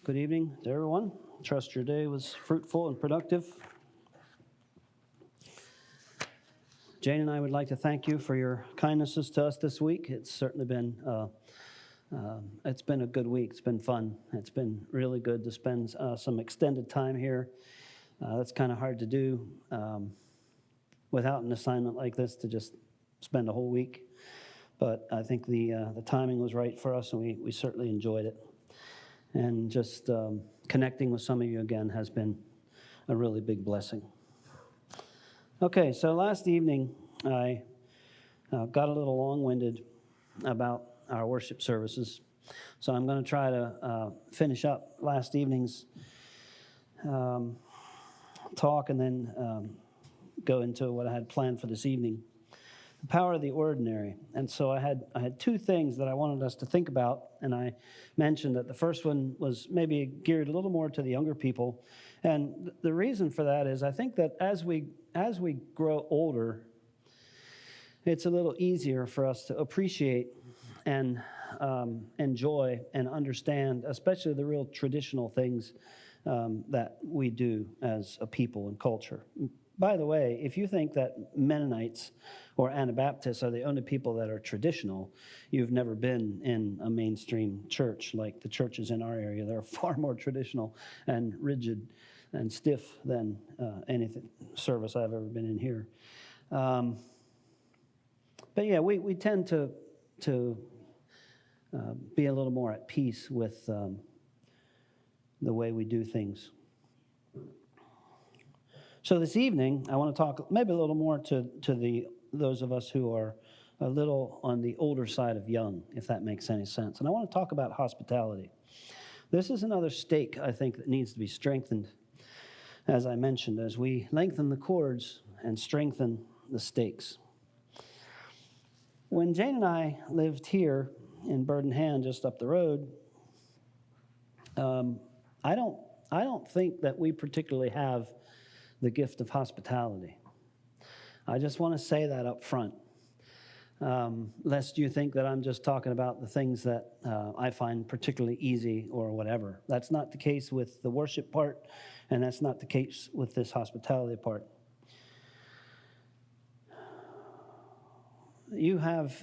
Good evening to everyone. Trust your day was fruitful and productive. Jane and I would like to thank you for your kindnesses to us this week. It's certainly been it's been a good week. It's been fun. It's been really good to spend some extended time here. That's kind of hard to do without an assignment like this, to just spend a whole week. But I think the timing was right for us, and we certainly enjoyed it. And just connecting with some of you again has been a really big blessing. Okay, so last evening I got a little long-winded about our worship services. So I'm going to try to finish up last evening's talk and then go into what I had planned for this evening. The power of the ordinary. And so I had two things that I wanted us to think about, and I mentioned that the first one was maybe geared a little more to the younger people. And the reason for that is I think that as we grow older, it's a little easier for us to appreciate and enjoy and understand, especially the real traditional things that we do as a people and culture. By the way, if you think that Mennonites or Anabaptists are the only people that are traditional, you've never been in a mainstream church like the churches in our area. They're far more traditional and rigid and stiff than any service I've ever been in here. But yeah, we tend to be a little more at peace with the way we do things. So this evening, I want to talk maybe a little more to those of us who are a little on the older side of young, if that makes any sense. And I want to talk about hospitality. This is another stake, I think, that needs to be strengthened, as I mentioned, as we lengthen the cords and strengthen the stakes. When Jane and I lived here in Bird Hand, just up the road, I don't think that we particularly have the gift of hospitality. I just want to say that up front, lest you think that I'm just talking about the things that I find particularly easy or whatever. That's not the case with the worship part, and that's not the case with this hospitality part. You have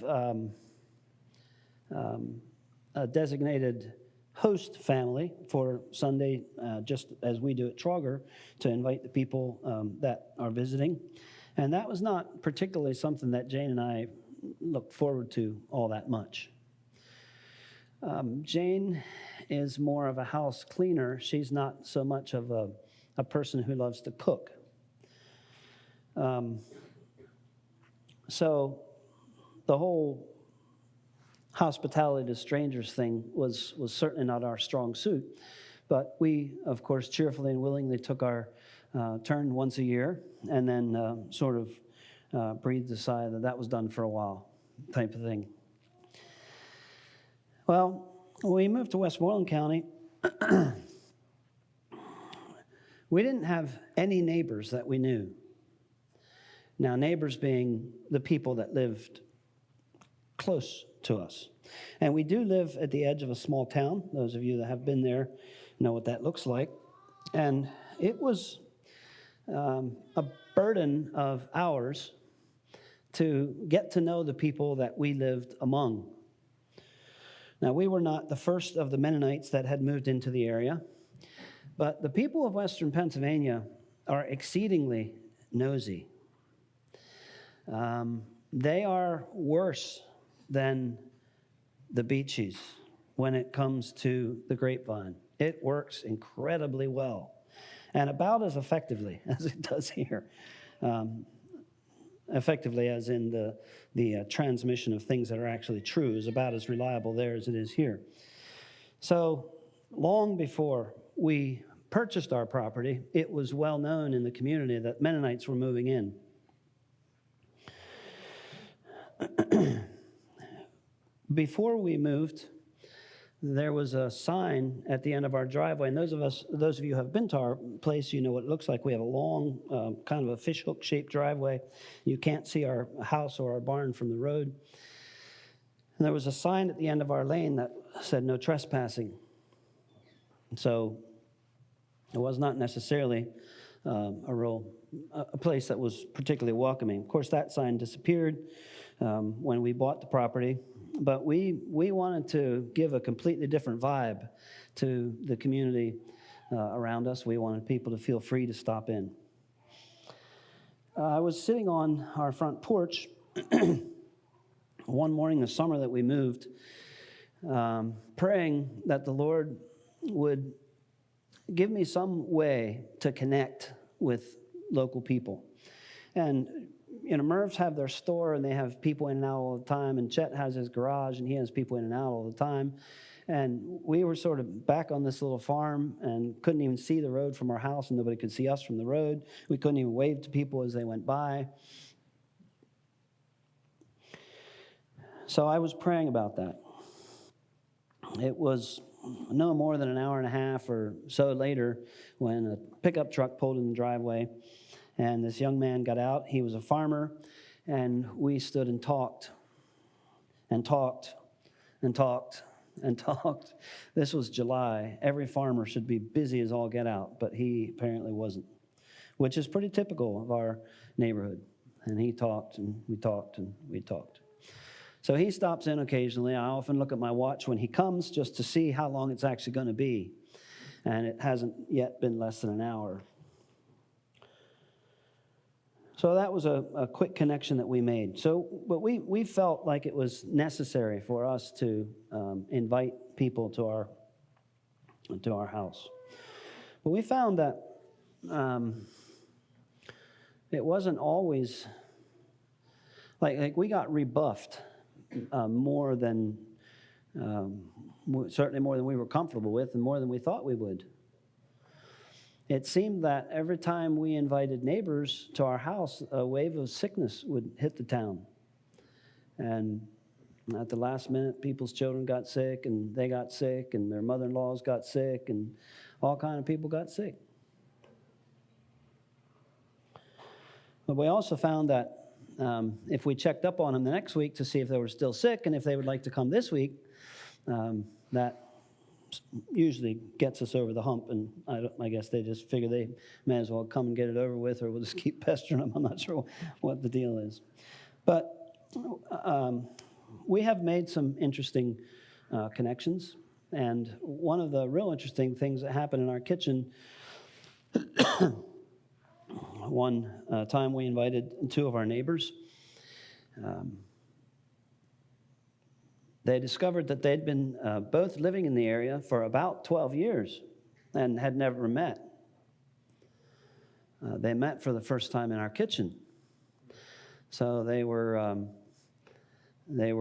a designated host family for Sunday, just as we do at Trauger, to invite the people that are visiting. And that was not particularly something that Jane and I looked forward to all that much. Jane is more of a house cleaner. She's not so much of a person who loves to cook. So the whole hospitality to strangers thing was certainly not our strong suit. But we, of course, cheerfully and willingly took our turn once a year, and then sort of breathed a sigh that was done for a while type of thing. Well, when we moved to Westmoreland County, we didn't have any neighbors that we knew. Now, neighbors being the people that lived close to us. And we do live at the edge of a small town. Those of you that have been there know what that looks like. And it was a burden of ours to get to know the people that we lived among. Now, we were not the first of the Mennonites that had moved into the area, but the people of Western Pennsylvania are exceedingly nosy. They are worse than the Beaches when it comes to the grapevine. It works incredibly well, and about as effectively as it does here. Effectively as in the transmission of things that are actually true is about as reliable there as it is here. So long before we purchased our property, it was well known in the community that Mennonites were moving in. Before we moved, there was a sign at the end of our driveway, and those of you who have been to our place, you know what it looks like. We have a long, kind of a fishhook-shaped driveway. You can't see our house or our barn from the road. And there was a sign at the end of our lane that said, "No trespassing." So it was not necessarily a place that was particularly welcoming. Of course, that sign disappeared when we bought the property, but we wanted to give a completely different vibe to the community around us. We wanted people to feel free to stop in. I was sitting on our front porch one morning this summer that we moved, praying that the Lord would give me some way to connect with local people. And, Mervs have their store, and they have people in and out all the time, and Chet has his garage, and he has people in and out all the time. And we were sort of back on this little farm and couldn't even see the road from our house, and nobody could see us from the road. We couldn't even wave to people as they went by. So I was praying about that. It was no more than an hour and a half or so later when a pickup truck pulled in the driveway, and this young man got out. He was a farmer, and we stood and talked and talked and talked and talked. This was July. Every farmer should be busy as all get out, but he apparently wasn't, which is pretty typical of our neighborhood. And he talked, and we talked, and we talked. So he stops in occasionally. I often look at my watch when he comes just to see how long it's actually going to be. And it hasn't yet been less than an hour. So that was a quick connection that we made. But we felt like it was necessary for us to invite people to our house. But we found that it wasn't always like we got rebuffed more than certainly more than we were comfortable with, and more than we thought we would. It seemed that every time we invited neighbors to our house, a wave of sickness would hit the town. And at the last minute, people's children got sick, and they got sick, and their mother-in-laws got sick, and all kind of people got sick. But we also found that if we checked up on them the next week to see if they were still sick and if they would like to come this week, that usually gets us over the hump, and I guess they just figure they may as well come and get it over with, or we'll just keep pestering them. I'm not sure what the deal is. But we have made some interesting connections, and one of the real interesting things that happened in our kitchen, one time we invited two of our neighbors. They discovered that they'd been both living in the area for about 12 years and had never met. They met for the first time in our kitchen. So they were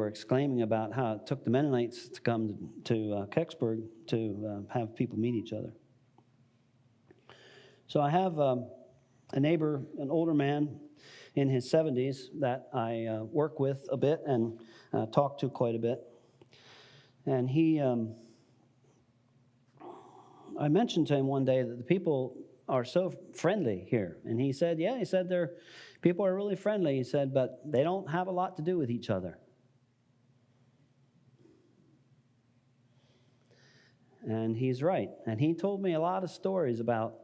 exclaiming about how it took the Mennonites to come to Kecksburg to have people meet each other. So I have a neighbor, an older man in his 70s that I work with a bit and talk to quite a bit. And I mentioned to him one day that the people are so friendly here. And he said, yeah, people are really friendly. He said, but they don't have a lot to do with each other. And he's right. And he told me a lot of stories about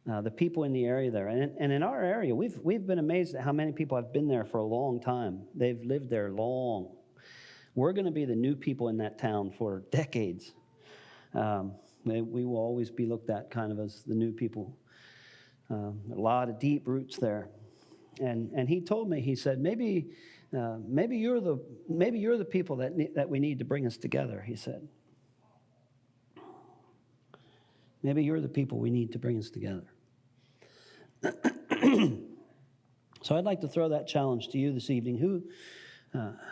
the people in the area there. And in our area, we've been amazed at how many people have been there for a long time. They've lived there long. We're going to be the new people in that town for decades. We will always be looked at kind of as the new people. A lot of deep roots there. And he told me, he said, maybe you're the people that we need to bring us together, he said. Maybe you're the people we need to bring us together. So I'd like to throw that challenge to you this evening.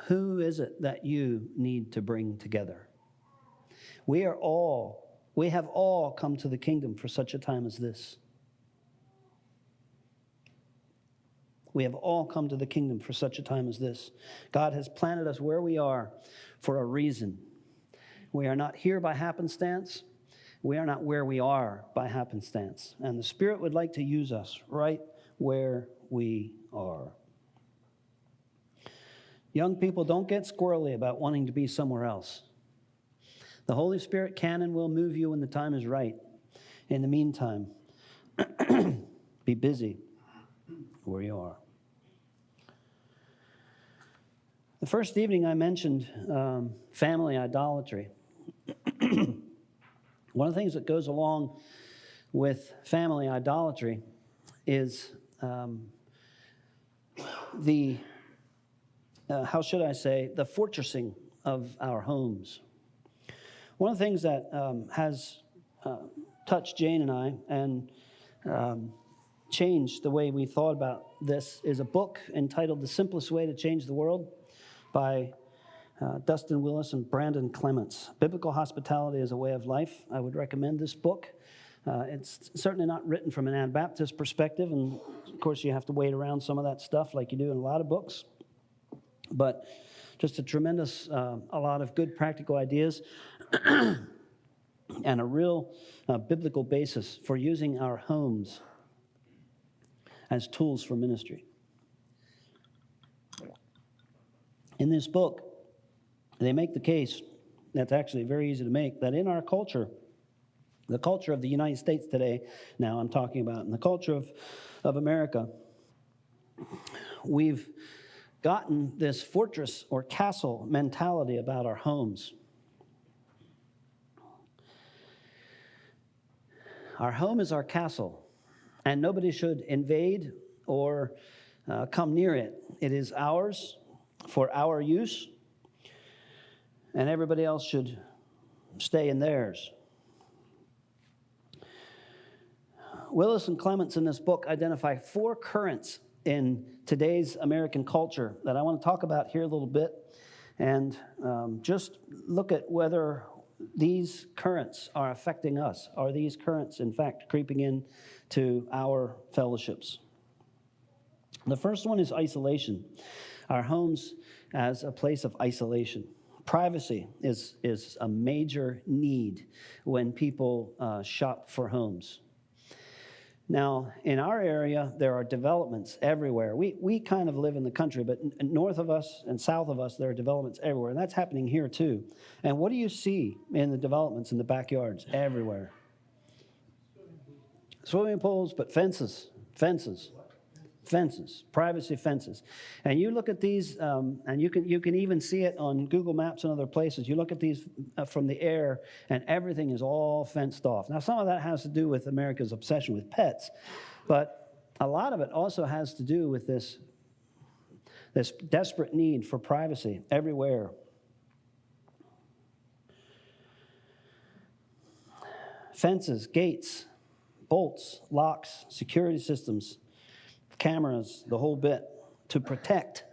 Who is it that you need to bring together? We have all come to the kingdom for such a time as this. We have all come to the kingdom for such a time as this. God has planted us where we are for a reason. We are not here by happenstance. We are not where we are by happenstance. And the Spirit would like to use us right where we are. Young people, don't get squirrely about wanting to be somewhere else. The Holy Spirit can and will move you when the time is right. In the meantime, be busy where you are. The first evening I mentioned family idolatry. One of the things that goes along with family idolatry is the fortressing of our homes. One of the things that has touched Jane and I and changed the way we thought about this is a book entitled The Simplest Way to Change the World by Dustin Willis and Brandon Clements. Biblical Hospitality as a Way of Life. I would recommend this book. It's certainly not written from an Anabaptist perspective, and of course you have to wait around some of that stuff like you do in a lot of books. But just a tremendous, a lot of good practical ideas and a real biblical basis for using our homes as tools for ministry. In this book, they make the case, that's actually very easy to make, that in our culture, the culture of the United States today, now I'm talking about, in the culture of America, we've gotten this fortress or castle mentality about our homes. Our home is our castle, and nobody should invade or come near it. It is ours for our use, and everybody else should stay in theirs. Willis and Clements in this book identify 4 currents in today's American culture that I want to talk about here a little bit, and just look at whether these currents are affecting us. Are these currents, in fact, creeping in to our fellowships? The first one is isolation. Our homes as a place of isolation. Privacy is a major need when people shop for homes. Now, in our area, there are developments everywhere. We kind of live in the country, but north of us and south of us, there are developments everywhere, and that's happening here too. And what do you see in the developments in the backyards? Everywhere. Swimming pools, but fences, privacy fences. And you look at these, and you can even see it on Google Maps and other places. You look at these from the air, and everything is all fenced off. Now, some of that has to do with America's obsession with pets, but a lot of it also has to do with this desperate need for privacy everywhere. Fences, gates, bolts, locks, security systems, cameras, the whole bit, to protect,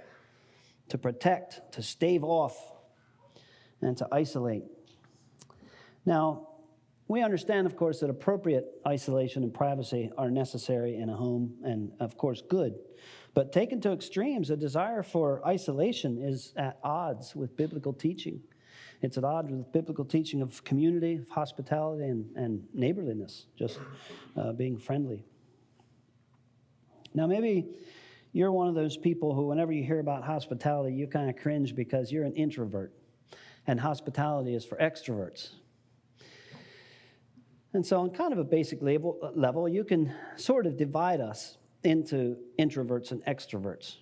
to stave off, and to isolate. Now, we understand, of course, that appropriate isolation and privacy are necessary in a home and, of course, good. But taken to extremes, a desire for isolation is at odds with biblical teaching. It's at odds with biblical teaching of community, of hospitality, and neighborliness, just being friendly. Now, maybe you're one of those people who, whenever you hear about hospitality, you kind of cringe because you're an introvert, and hospitality is for extroverts. And so on kind of a basic level, you can sort of divide us into introverts and extroverts.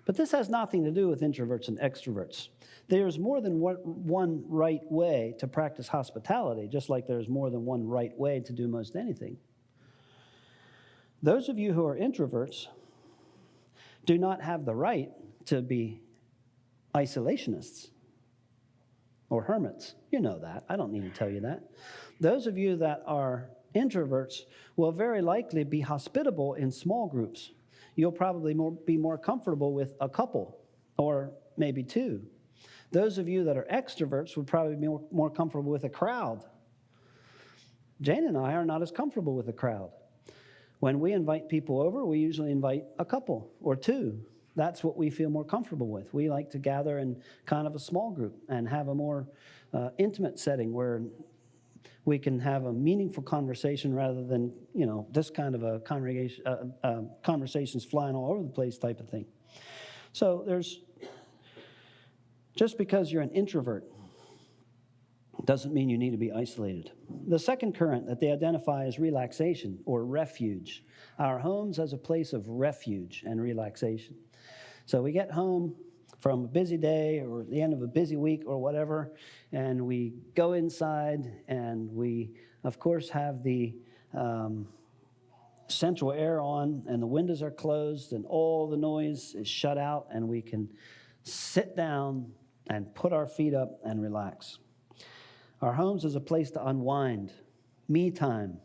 But this has nothing to do with introverts and extroverts. There's more than one right way to practice hospitality, just like there's more than one right way to do most anything. Those of you who are introverts do not have the right to be isolationists or hermits. You know that. I don't need to tell you that. Those of you that are introverts will very likely be hospitable in small groups. You'll probably be more comfortable with a couple or maybe 2. Those of you that are extroverts would probably be more comfortable with a crowd. Jane and I are not as comfortable with a crowd. When we invite people over, we usually invite a couple or 2. That's what we feel more comfortable with. We like to gather in kind of a small group and have a more intimate setting where we can have a meaningful conversation rather than, this kind of a congregation, conversations flying all over the place type of thing. So just because you're an introvert Doesn't mean you need to be isolated. The second current that they identify is relaxation or refuge. Our homes as a place of refuge and relaxation. So we get home from a busy day or the end of a busy week or whatever, and we go inside and we, of course, have the central air on and the windows are closed and all the noise is shut out, and we can sit down and put our feet up and relax. Our homes is a place to unwind, me time.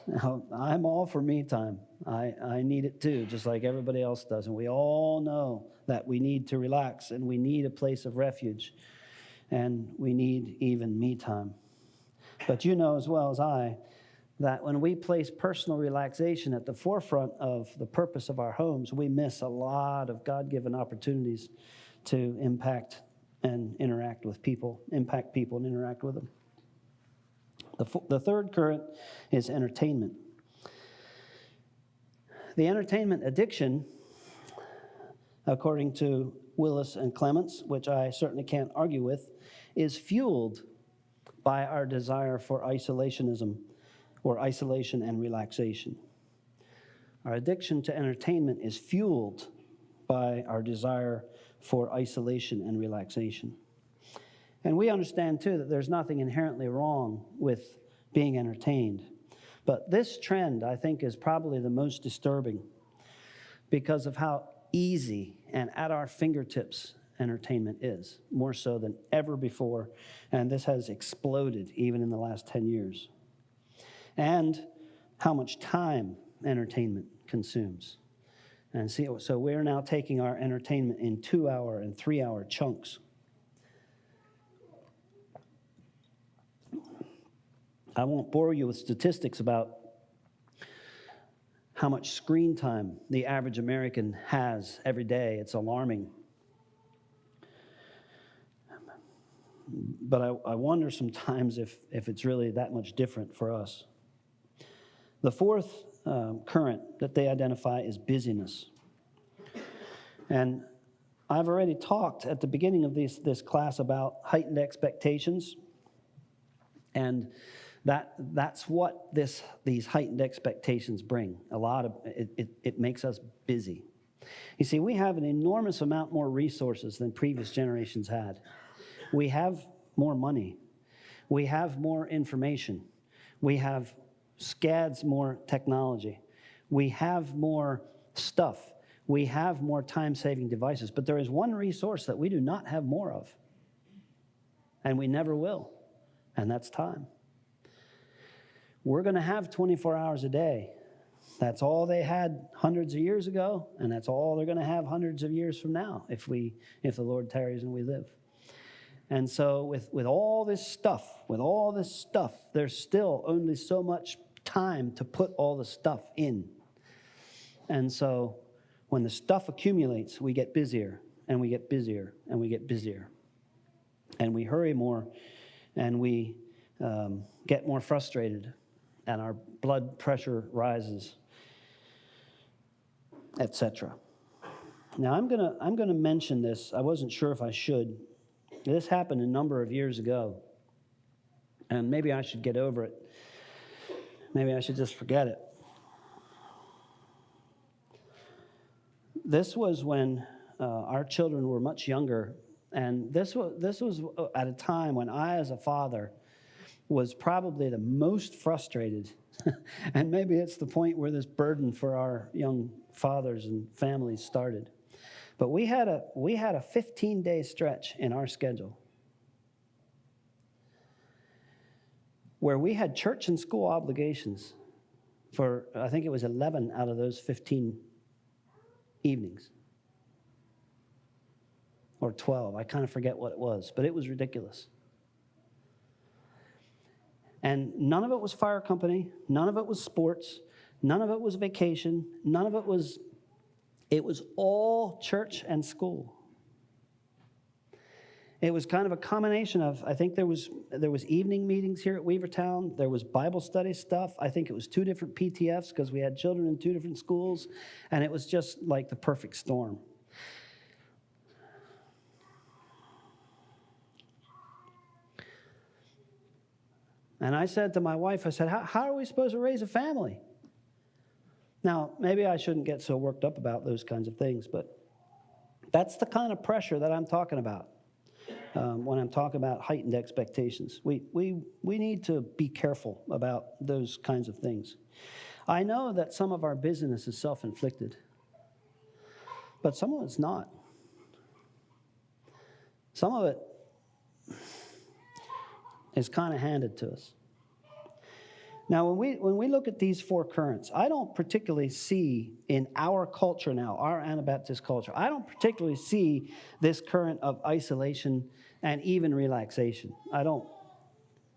Now, I'm all for me time. I need it too, just like everybody else does. And we all know that we need to relax and we need a place of refuge and we need even me time. But you know as well as I that when we place personal relaxation at the forefront of the purpose of our homes, we miss a lot of God-given opportunities to impact and interact with people, impact people and interact with them. The third current is entertainment. The entertainment addiction, according to Willis and Clements, which I certainly can't argue with, is fueled by our desire for isolationism or isolation and relaxation. Our addiction to entertainment is fueled by our desire for isolation and relaxation. And we understand, too, that there's nothing inherently wrong with being entertained. But this trend, I think, is probably the most disturbing because of how easy and at our fingertips entertainment is, more so than ever before. And this has exploded even in the last 10 years. And how much time entertainment consumes. And see, so we're now taking our entertainment in 2-hour and 3-hour chunks. I won't bore you with statistics about how much screen time the average American has every day. It's alarming. But I wonder sometimes if it's really that much different for us. The fourth current that they identify is busyness. And I've already talked at the beginning of this class about heightened expectations. And that's what these heightened expectations bring. A lot of it makes us busy. You see, we have an enormous amount more resources than previous generations had. We have more money. We have more information. We have scads more technology. We have more stuff. We have more time-saving devices. But there is one resource that we do not have more of, and we never will, and that's time. We're going to have 24 hours a day. That's all they had hundreds of years ago, and that's all they're going to have hundreds of years from now if the Lord tarries and we live. And so with all this stuff, there's still only so much time to put all the stuff in. And so when the stuff accumulates, we get busier, and we get busier, and we get busier. And we hurry more, and we get more frustrated, and our blood pressure rises, etc. Now, I'm gonna mention this. I wasn't sure if I should. This happened a number of years ago, and maybe I should get over it. Maybe I should just forget it. This was when our children were much younger, and this was at a time when I, as a father, was probably the most frustrated. And maybe it's the point where this burden for our young fathers and families started. But we had a 15-day stretch in our schedule where we had church and school obligations for, I think it was 11 out of those 15 evenings. Or 12, I kind of forget what it was, but it was ridiculous. And none of it was fire company, none of it was sports, none of it was vacation, none of it was all church and school. It was kind of a combination of, I think there was evening meetings here at Weavertown, there was Bible study stuff, I think it was 2 different PTFs because we had children in 2 different schools, and it was just like the perfect storm. And I said to my wife, I said, how are we supposed to raise a family? Now, maybe I shouldn't get so worked up about those kinds of things, but that's the kind of pressure that I'm talking about when I'm talking about heightened expectations. We need to be careful about those kinds of things. I know that some of our busyness is self-inflicted, but some of it's not. Some of it is kind of handed to us. Now, when we look at these four currents, I don't particularly see in our culture now, our Anabaptist culture, I don't particularly see this current of isolation and even relaxation. I don't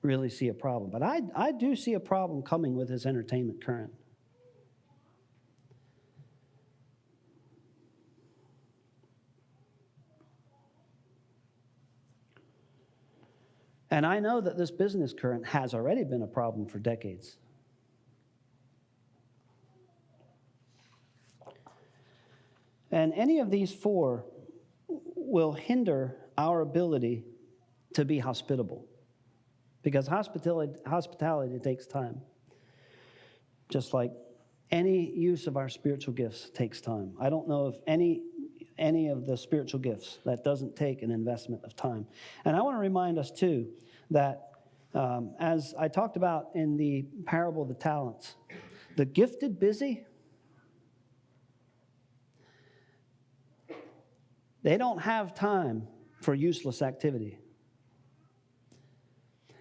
really see a problem. But I do see a problem coming with this entertainment current. And I know that this business current has already been a problem for decades. And any of these four will hinder our ability to be hospitable, because hospitality takes time. Just like any use of our spiritual gifts takes time. I don't know of any of the spiritual gifts that doesn't take an investment of time. And I want to remind us too that as I talked about in the parable of the talents, the gifted busy, they don't have time for useless activity.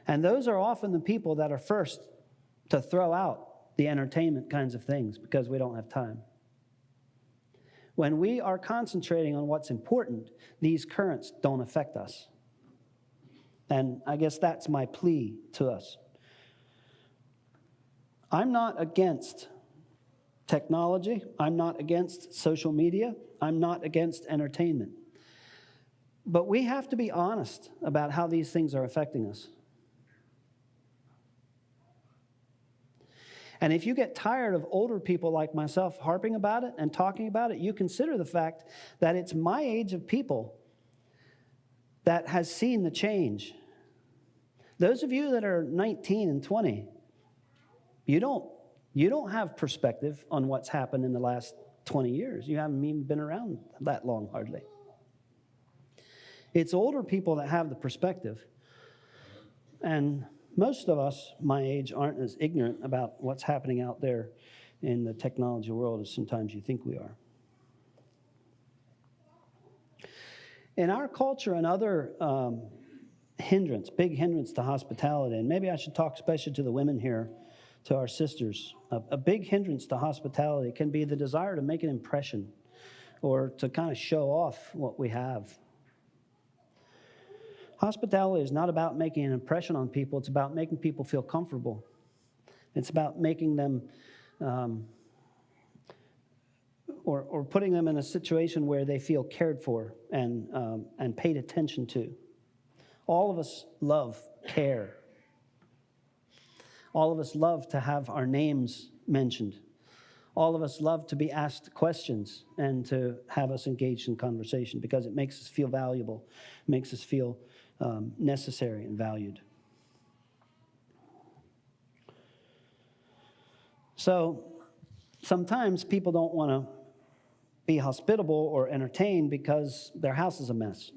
And those are often the people that are first to throw out the entertainment kinds of things because we don't have time. When we are concentrating on what's important, these currents don't affect us. And I guess that's my plea to us. I'm not against technology. I'm not against social media. I'm not against entertainment. But we have to be honest about how these things are affecting us. And if you get tired of older people like myself harping about it and talking about it, you consider the fact that it's my age of people that has seen the change. Those of you that are 19 and 20, you don't have perspective on what's happened in the last 20 years. You haven't even been around that long, hardly. It's older people that have the perspective. And most of us, my age, aren't as ignorant about what's happening out there in the technology world as sometimes you think we are. In our culture, another big hindrance to hospitality, and maybe I should talk especially to the women here, to our sisters, a big hindrance to hospitality can be the desire to make an impression or to kind of show off what we have. Hospitality is not about making an impression on people. It's about making people feel comfortable. It's about making them or putting them in a situation where they feel cared for and paid attention to. All of us love care. All of us love to have our names mentioned. All of us love to be asked questions and to have us engaged in conversation because it makes us feel valuable, makes us feel necessary and valued. So sometimes people don't want to be hospitable or entertained because their house is a mess.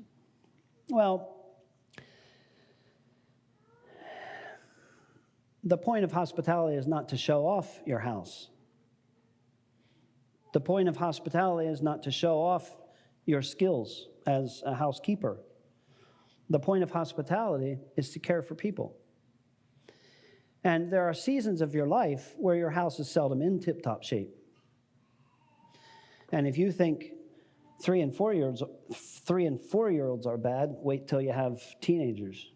Well, the point of hospitality is not to show off your house. The point of hospitality is not to show off your skills as a housekeeper. The point of hospitality is to care for people. And there are seasons of your life where your house is seldom in tip-top shape. And if you think 3 and 4-year-olds are bad, wait till you have teenagers.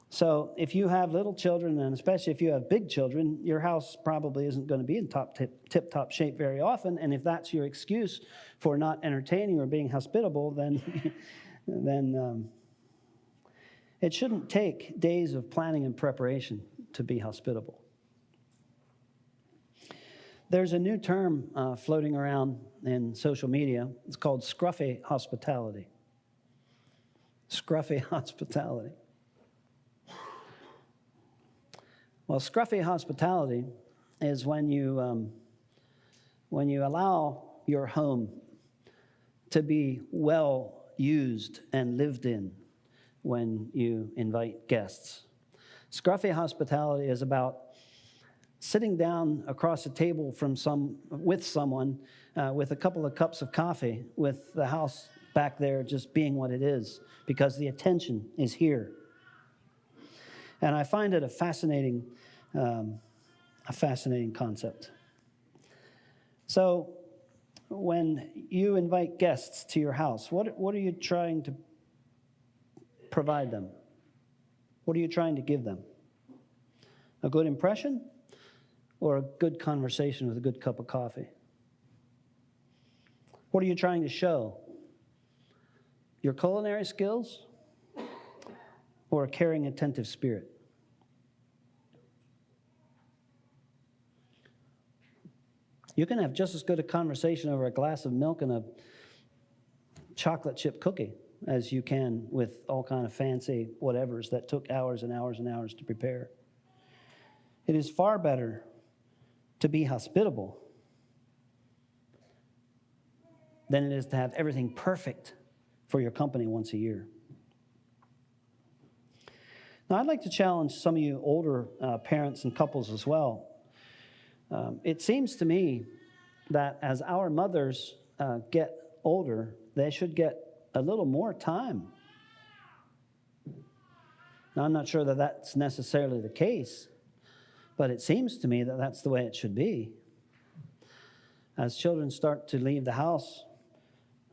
So if you have little children, and especially if you have big children, your house probably isn't going to be in tip-top shape very often. And if that's your excuse for not entertaining or being hospitable, then it shouldn't take days of planning and preparation to be hospitable. There's a new term floating around in social media. It's called scruffy hospitality. Scruffy hospitality. Well, scruffy hospitality is when you allow your home to be well used and lived in when you invite guests. Scruffy hospitality is about sitting down across a table with someone with a couple of cups of coffee, with the house back there just being what it is, because the attention is here. And I find it a fascinating concept. So when you invite guests to your house, what are you trying to provide them? What are you trying to give them? A good impression or a good conversation with a good cup of coffee? What are you trying to show? Your culinary skills or a caring, attentive spirit? You can have just as good a conversation over a glass of milk and a chocolate chip cookie as you can with all kind of fancy whatevers that took hours and hours and hours to prepare. It is far better to be hospitable than it is to have everything perfect for your company once a year. Now, I'd like to challenge some of you older parents and couples as well. It seems to me that as our mothers get older, they should get a little more time. Now, I'm not sure that that's necessarily the case, but it seems to me that that's the way it should be. As children start to leave the house,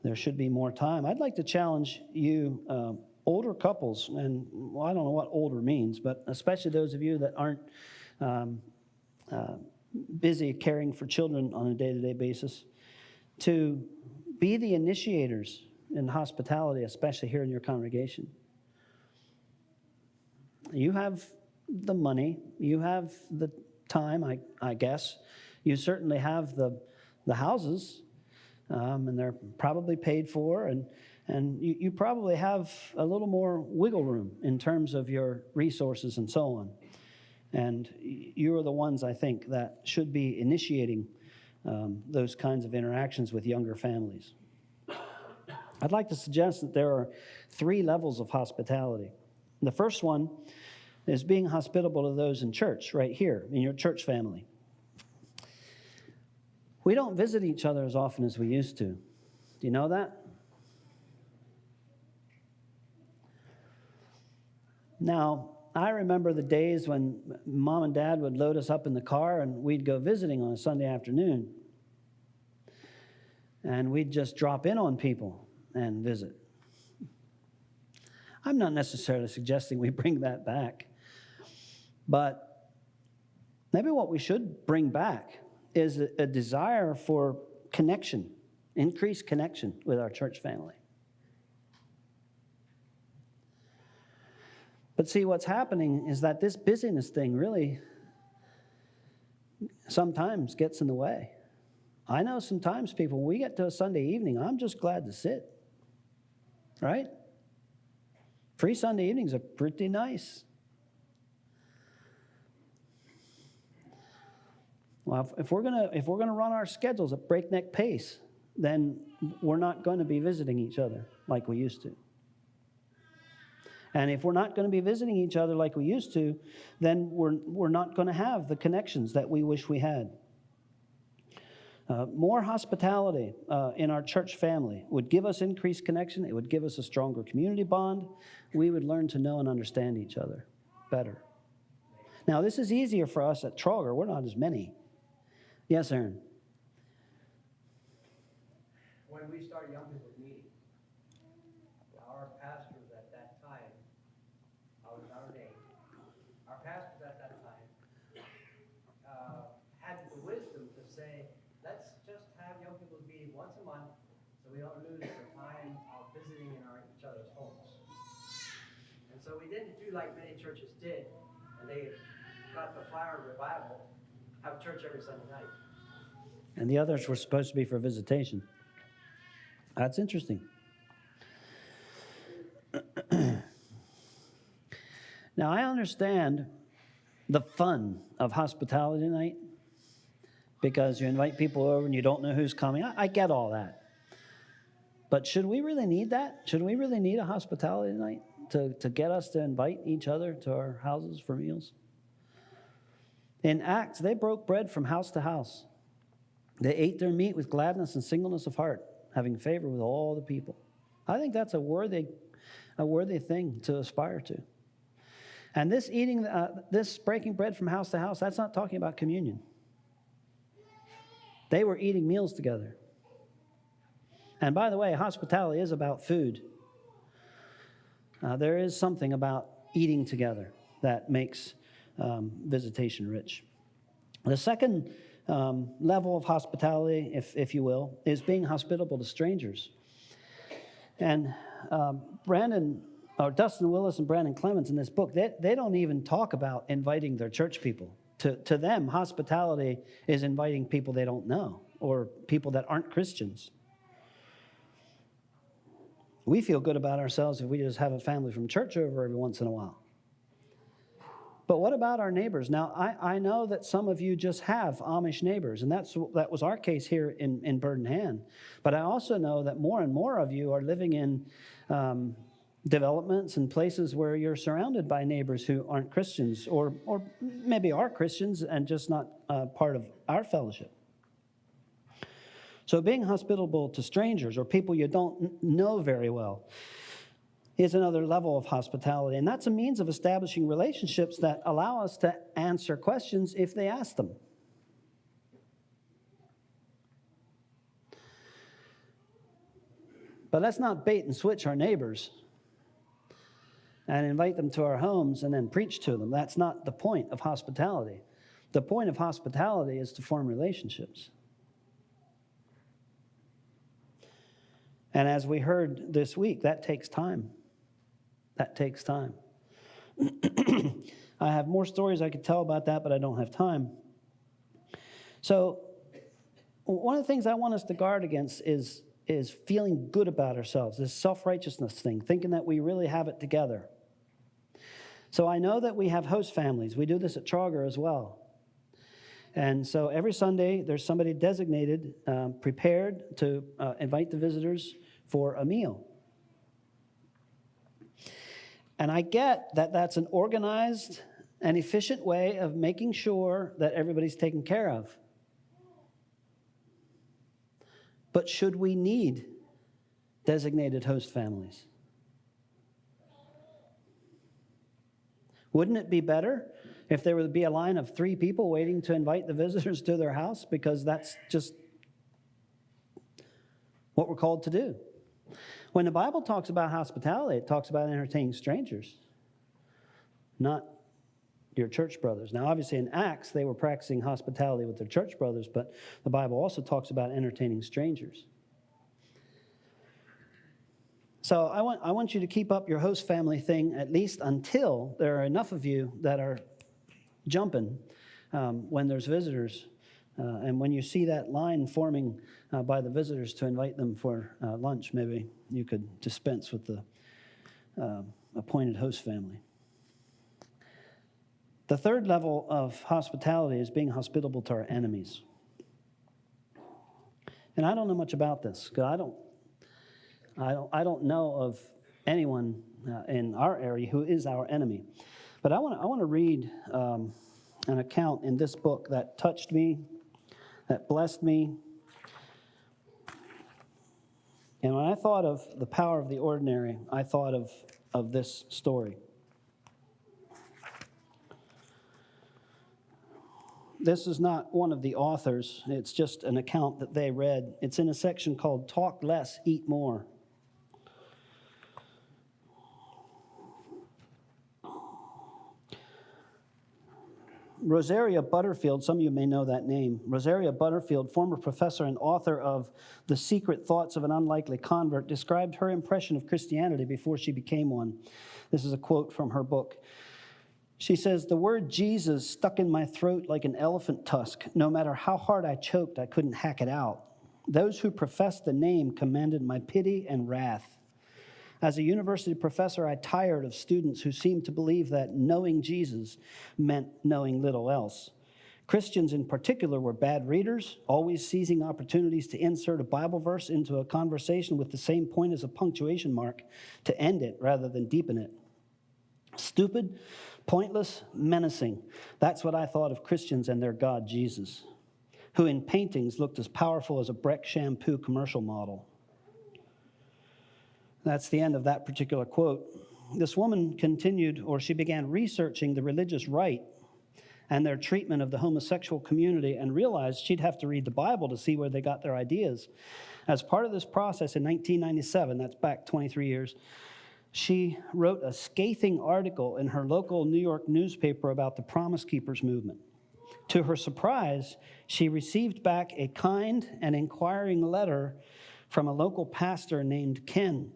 there should be more time. I'd like to challenge you older couples, and well, I don't know what older means, but especially those of you that aren't busy caring for children on a day-to-day basis, to be the initiators in hospitality, especially here in your congregation. You have the money, you have the time, I guess. You certainly have the houses, and they're probably paid for, and you probably have a little more wiggle room in terms of your resources and so on. And you are the ones, I think, that should be initiating those kinds of interactions with younger families. I'd like to suggest that there are 3 levels of hospitality. The first one is being hospitable to those in church, right here, in your church family. We don't visit each other as often as we used to. Do you know that? Now, I remember the days when Mom and Dad would load us up in the car and we'd go visiting on a Sunday afternoon. And we'd just drop in on people and visit. I'm not necessarily suggesting we bring that back, but maybe what we should bring back is a desire for connection, increased connection with our church family. But see, what's happening is that this busyness thing really sometimes gets in the way. I know sometimes people, when we get to a Sunday evening, I'm just glad to sit, right? Free Sunday evenings are pretty nice. Well, if we're gonna run our schedules at breakneck pace, then we're not going to be visiting each other like we used to. And if we're not going to be visiting each other like we used to, then we're not going to have the connections that we wish we had. More hospitality in our church family would give us increased connection. It would give us a stronger community bond. We would learn to know and understand each other better. Now, this is easier for us at Trauger. We're not as many. Yes, Aaron? When we started Young People's Meeting, our pastors at that time, I was ordained, our pastors at that time had the wisdom to say, let's just have Young People's Meeting once a month so we don't lose the time of visiting in each other's homes. And so we didn't do like many churches did, and they got the fire of revival, have church every Sunday night. And the others were supposed to be for visitation. That's interesting. Now, I understand the fun of hospitality night because you invite people over and you don't know who's coming. I get all that. But should we really need that? Should we really need a hospitality night to get us to invite each other to our houses for meals? In Acts, they broke bread from house to house. They ate their meat with gladness and singleness of heart, having favor with all the people. I think that's a worthy thing to aspire to. And this breaking bread from house to house, that's not talking about communion. They were eating meals together. And by the way, hospitality is about food. There is something about eating together that makes visitation rich. The second level of hospitality, if you will, is being hospitable to strangers. And Dustin Willis and Brandon Clements in this book, they don't even talk about inviting their church people. To them, hospitality is inviting people they don't know or people that aren't Christians. We feel good about ourselves if we just have a family from church over every once in a while. But what about our neighbors? Now, I know that some of you just have Amish neighbors, and that was our case here in Bird in Hand. But I also know that more and more of you are living in developments and places where you're surrounded by neighbors who aren't Christians or maybe are Christians and just not part of our fellowship. So being hospitable to strangers or people you don't know very well is another level of hospitality. And that's a means of establishing relationships that allow us to answer questions if they ask them. But let's not bait and switch our neighbors and invite them to our homes and then preach to them. That's not the point of hospitality. The point of hospitality is to form relationships. And as we heard this week, that takes time. That takes time. I have more stories I could tell about that, but I don't have time. So one of the things I want us to guard against is feeling good about ourselves, this self-righteousness thing, thinking that we really have it together. So I know that we have host families. We do this at Trauger as well. And so every Sunday, there's somebody designated, prepared to invite the visitors for a meal. And I get that that's an organized and efficient way of making sure that everybody's taken care of. But should we need designated host families? Wouldn't it be better if there would be a line of 3 people waiting to invite the visitors to their house, because that's just what we're called to do? When the Bible talks about hospitality, it talks about entertaining strangers, not your church brothers. Now, obviously in Acts, they were practicing hospitality with their church brothers, but the Bible also talks about entertaining strangers. So I want you to keep up your host family thing at least until there are enough of you that are jumping when there's visitors. And when you see that line forming by the visitors to invite them for lunch, maybe you could dispense with the appointed host family. The third level of hospitality is being hospitable to our enemies. And I don't know much about this, because I don't know of anyone in our area who is our enemy. But I want to read an account in this book that touched me, that blessed me. And when I thought of the power of the ordinary, I thought of this story. This is not one of the authors. It's just an account that they read. It's in a section called Talk Less, Eat More. Rosaria Butterfield, some of you may know that name. Rosaria Butterfield, former professor and author of The Secret Thoughts of an Unlikely Convert, described her impression of Christianity before she became one. This is a quote from her book. She says, "The word Jesus stuck in my throat like an elephant tusk. No matter how hard I choked, I couldn't hack it out. Those who professed the name commanded my pity and wrath. As a university professor, I tired of students who seemed to believe that knowing Jesus meant knowing little else. Christians in particular were bad readers, always seizing opportunities to insert a Bible verse into a conversation with the same point as a punctuation mark to end it rather than deepen it. Stupid, pointless, menacing. That's what I thought of Christians and their God, Jesus, who in paintings looked as powerful as a Breck shampoo commercial model. That's the end of that particular quote. This woman continued, or she began researching the religious right and their treatment of the homosexual community and realized she'd have to read the Bible to see where they got their ideas. As part of this process in 1997, that's back 23 years, she wrote a scathing article in her local New York newspaper about the Promise Keepers movement. To her surprise, she received back a kind and inquiring letter from a local pastor named Ken.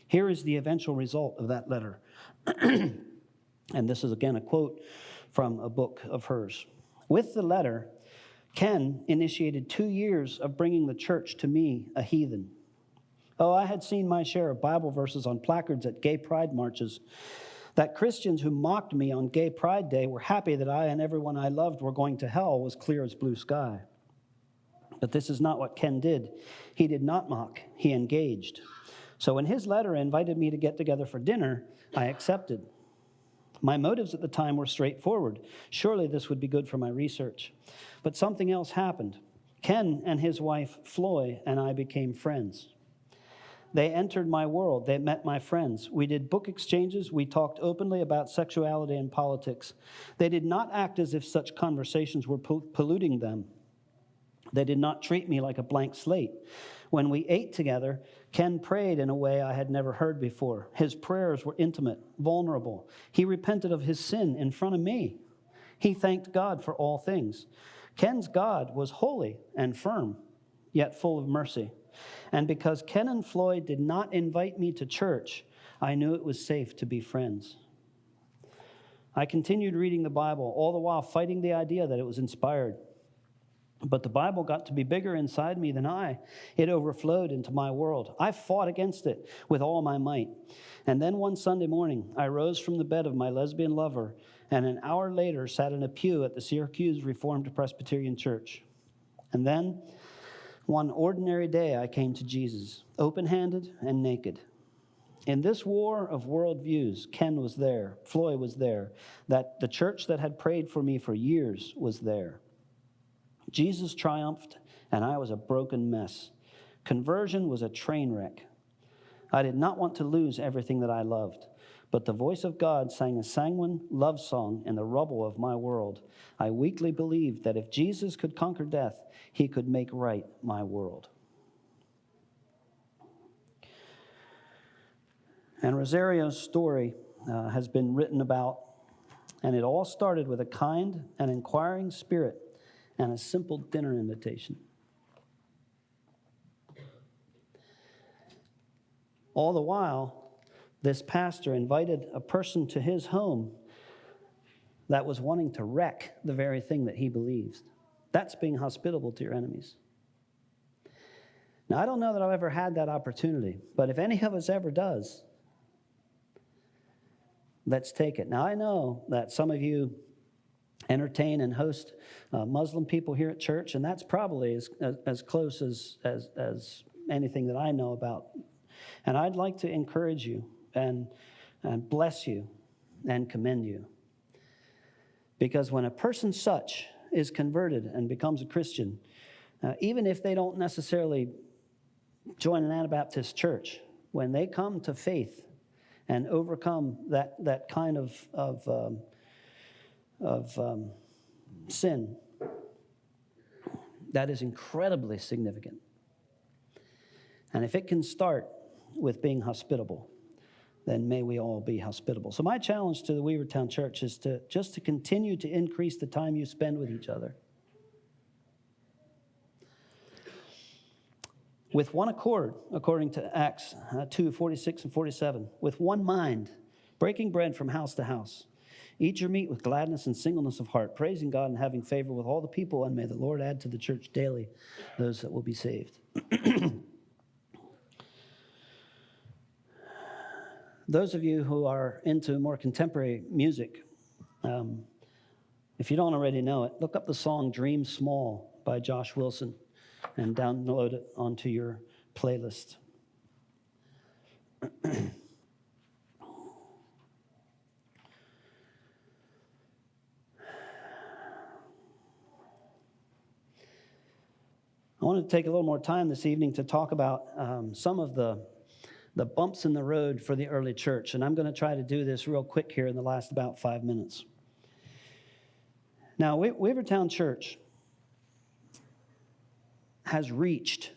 Here is the eventual result of that letter. And this is, again, a quote from a book of hers. With the letter, Ken initiated 2 years of bringing the church to me, a heathen. Oh, I had seen my share of Bible verses on placards at gay pride marches. That Christians who mocked me on Gay Pride Day were happy that I and everyone I loved were going to hell was clear as blue sky. But this is not what Ken did. He did not mock. He engaged. So when his letter invited me to get together for dinner, I accepted. My motives at the time were straightforward. Surely this would be good for my research. But something else happened. Ken and his wife, Floy, and I became friends. They entered my world. They met my friends. We did book exchanges. We talked openly about sexuality and politics. They did not act as if such conversations were polluting them. They did not treat me like a blank slate. When we ate together, Ken prayed in a way I had never heard before. His prayers were intimate, vulnerable. He repented of his sin in front of me. He thanked God for all things. Ken's God was holy and firm, yet full of mercy. And because Ken and Floyd did not invite me to church, I knew it was safe to be friends. I continued reading the Bible, all the while fighting the idea that it was inspired. But the Bible got to be bigger inside me than I. It overflowed into my world. I fought against it with all my might. And then one Sunday morning, I rose from the bed of my lesbian lover, and an hour later sat in a pew at the Syracuse Reformed Presbyterian Church. And then, one ordinary day, I came to Jesus, open-handed and naked. In this war of worldviews, Ken was there, Floy was there, that the church that had prayed for me for years was there. Jesus triumphed, and I was a broken mess. Conversion was a train wreck. I did not want to lose everything that I loved, but the voice of God sang a sanguine love song in the rubble of my world. I weakly believed that if Jesus could conquer death, he could make right my world. And Rosario's story has been written about, and it all started with a kind and inquiring spirit and a simple dinner invitation. All the while, this pastor invited a person to his home that was wanting to wreck the very thing that he believes. That's being hospitable to your enemies. Now, I don't know that I've ever had that opportunity, but if any of us ever does, let's take it. Now, I know that some of you entertain and host Muslim people here at church, and that's probably as close as anything that I know about. And I'd like to encourage you and bless you and commend you. Because when a person such is converted and becomes a Christian, even if they don't necessarily join an Anabaptist church, when they come to faith and overcome that kind of sin, that is incredibly significant. And if it can start with being hospitable, then may we all be hospitable. So my challenge to the Weavertown Church is to continue to increase the time you spend with each other. With one accord, according to Acts 2:46 and 47, with one mind, breaking bread from house to house. Eat your meat with gladness and singleness of heart, praising God and having favor with all the people, and may the Lord add to the church daily those that will be saved. those of you who are into more contemporary music, if you don't already know it, look up the song Dream Small by Josh Wilson and download it onto your playlist. I want to take a little more time this evening to talk about some of the bumps in the road for the early church. And I'm going to try to do this real quick here in the last about 5 minutes. Now, Wavertown Church has reached,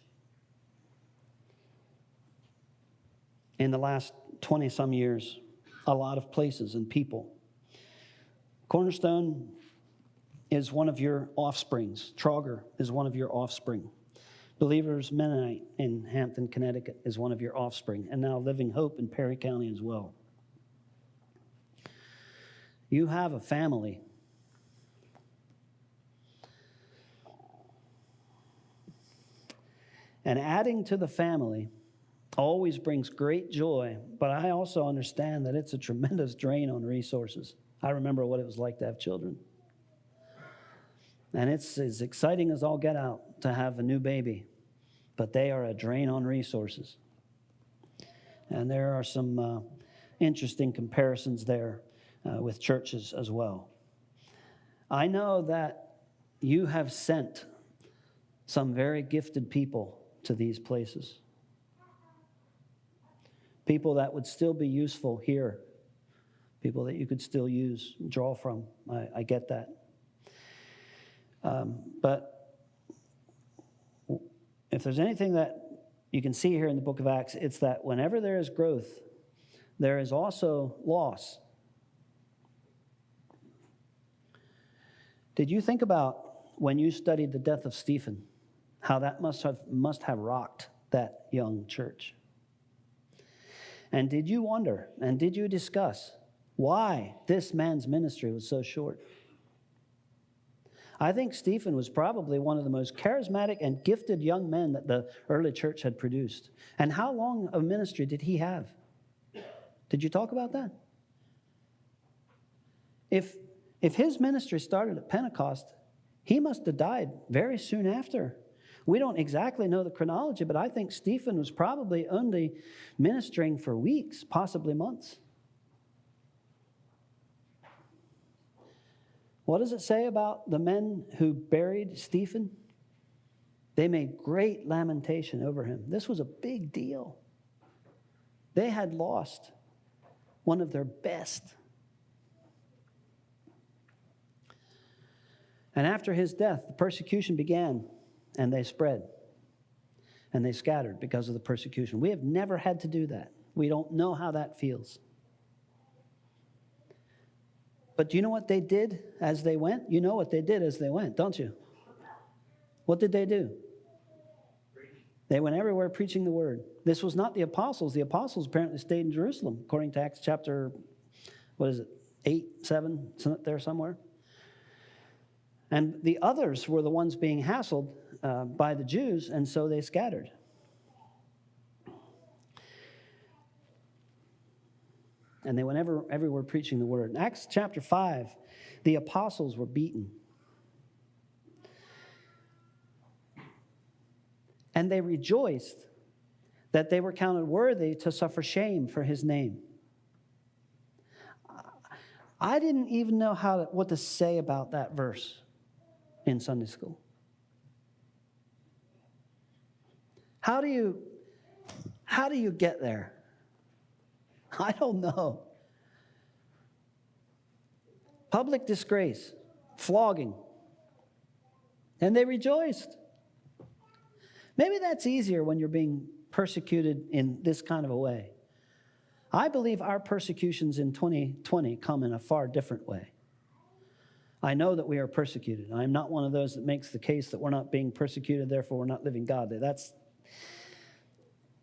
in the last 20-some years, a lot of places and people. Cornerstone is one of your offsprings. Trauger is one of your offspring. Believers Mennonite in Hampton, Connecticut is one of your offspring. And now Living Hope in Perry County as well. You have a family. And adding to the family always brings great joy, but I also understand that it's a tremendous drain on resources. I remember what it was like to have children. And it's as exciting as all get out to have a new baby, but they are a drain on resources. And there are some interesting comparisons there with churches as well. I know that you have sent some very gifted people to these places. People that would still be useful here. People that you could still use, draw from. I get that. But if there's anything that you can see here in the book of Acts, it's that whenever there is growth, there is also loss. Did you think about when you studied the death of Stephen, how that must have rocked that young church? And did you wonder, and did you discuss why this man's ministry was so short? I think Stephen was probably one of the most charismatic and gifted young men that the early church had produced. And how long of ministry did he have? Did you talk about that? If his ministry started at Pentecost, he must have died very soon after. We don't exactly know the chronology, but I think Stephen was probably only ministering for weeks, possibly months. What does it say about the men who buried Stephen? They made great lamentation over him. This was a big deal. They had lost one of their best. And after his death, the persecution began, and they spread. And they scattered because of the persecution. We have never had to do that. We don't know how that feels. But do you know what they did as they went? You know what they did as they went, don't you? What did they do? They went everywhere preaching the word. This was not the apostles. The apostles apparently stayed in Jerusalem, according to Acts chapter, 8, 7, there somewhere. And the others were the ones being hassled by the Jews, and so they scattered. And they went everywhere preaching the word. In Acts chapter 5, the apostles were beaten. And they rejoiced that they were counted worthy to suffer shame for his name. I didn't even know what to say about that verse in Sunday school. How do you get there? I don't know. Public disgrace, flogging, and they rejoiced. Maybe that's easier when you're being persecuted in this kind of a way. I believe our persecutions in 2020 come in a far different way. I know that we are persecuted. I'm not one of those that makes the case that we're not being persecuted, therefore we're not living godly.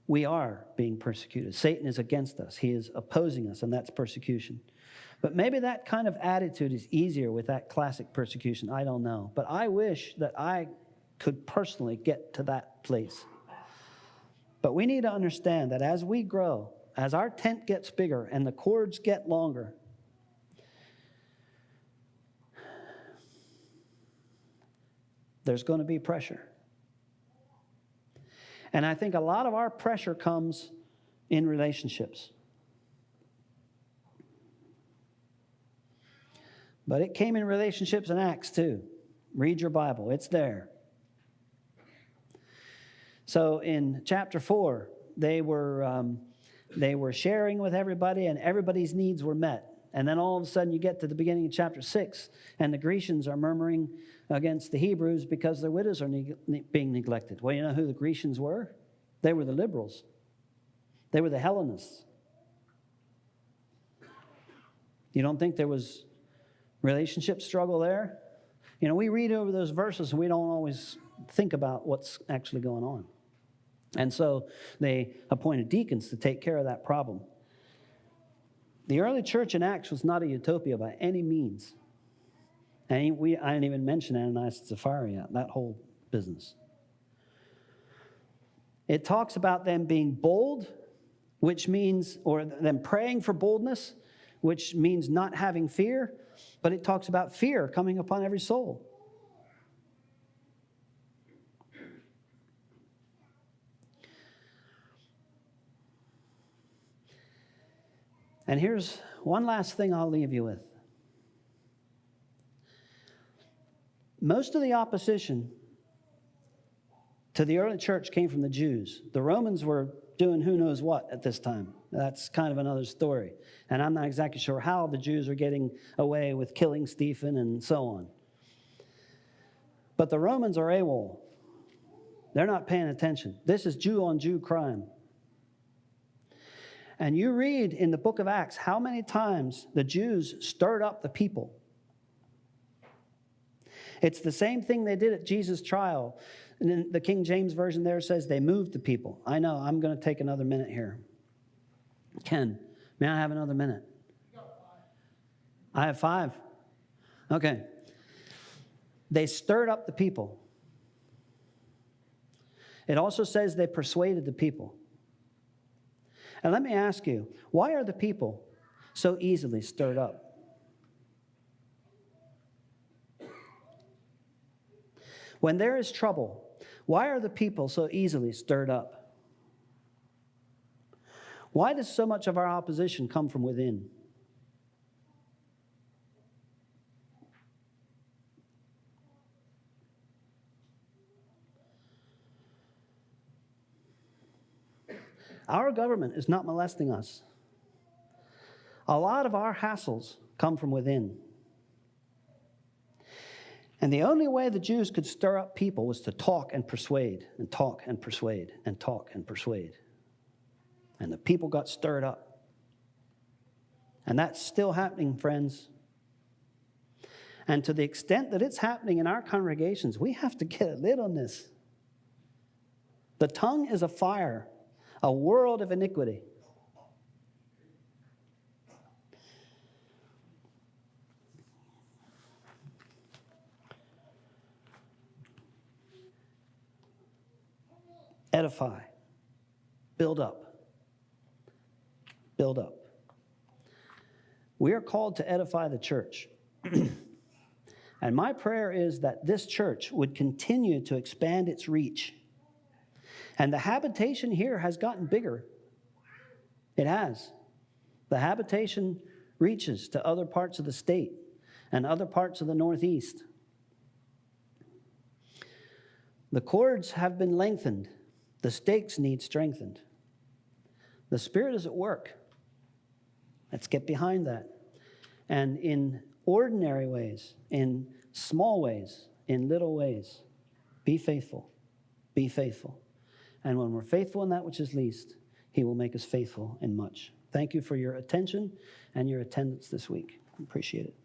We are being persecuted. Satan is against us. He is opposing us, and that's persecution. But maybe that kind of attitude is easier with that classic persecution. I don't know. But I wish that I could personally get to that place. But we need to understand that as we grow, as our tent gets bigger and the cords get longer, there's going to be pressure. And I think a lot of our pressure comes in relationships. But it came in relationships in Acts too. Read your Bible, it's there. So in chapter 4, they were sharing with everybody, and everybody's needs were met. And then all of a sudden you get to the beginning of chapter 6, and the Grecians are murmuring against the Hebrews because their widows are being neglected. Well, you know who the Grecians were? They were the liberals. They were the Hellenists. You don't think there was relationship struggle there? You know, we read over those verses and we don't always think about what's actually going on. And so they appointed deacons to take care of that problem. The early church in Acts was not a utopia by any means. And I didn't even mention Ananias and Sapphira yet, that whole business. It talks about them being bold, which means, or them praying for boldness, which means not having fear, but it talks about fear coming upon every soul. And here's one last thing I'll leave you with. Most of the opposition to the early church came from the Jews. The Romans were doing who knows what at this time. That's kind of another story. And I'm not exactly sure how the Jews were getting away with killing Stephen and so on. But the Romans are AWOL. They're not paying attention. This is Jew-on-Jew crime. And you read in the book of Acts how many times the Jews stirred up the people. It's the same thing they did at Jesus' trial. And then the King James Version there says they moved the people. I know, I'm going to take another minute here. Ken, may I have another minute? I have 5. Okay. They stirred up the people. It also says they persuaded the people. And let me ask you, why are the people so easily stirred up? When there is trouble, why are the people so easily stirred up? Why does so much of our opposition come from within? Our government is not molesting us. A lot of our hassles come from within. And the only way the Jews could stir up people was to talk and persuade, and talk and persuade, and talk and persuade. And the people got stirred up. And that's still happening, friends. And to the extent that it's happening in our congregations, we have to get a lid on this. The tongue is a fire, a world of iniquity. Edify. Build up. Build up. We are called to edify the church. And my prayer is that this church would continue to expand its reach. And the habitation here has gotten bigger. It has. The habitation reaches to other parts of the state and other parts of the Northeast. The cords have been lengthened. The stakes need strengthened. The Spirit is at work. Let's get behind that. And in ordinary ways, in small ways, in little ways, be faithful. Be faithful. And when we're faithful in that which is least, He will make us faithful in much. Thank you for your attention and your attendance this week. Appreciate it.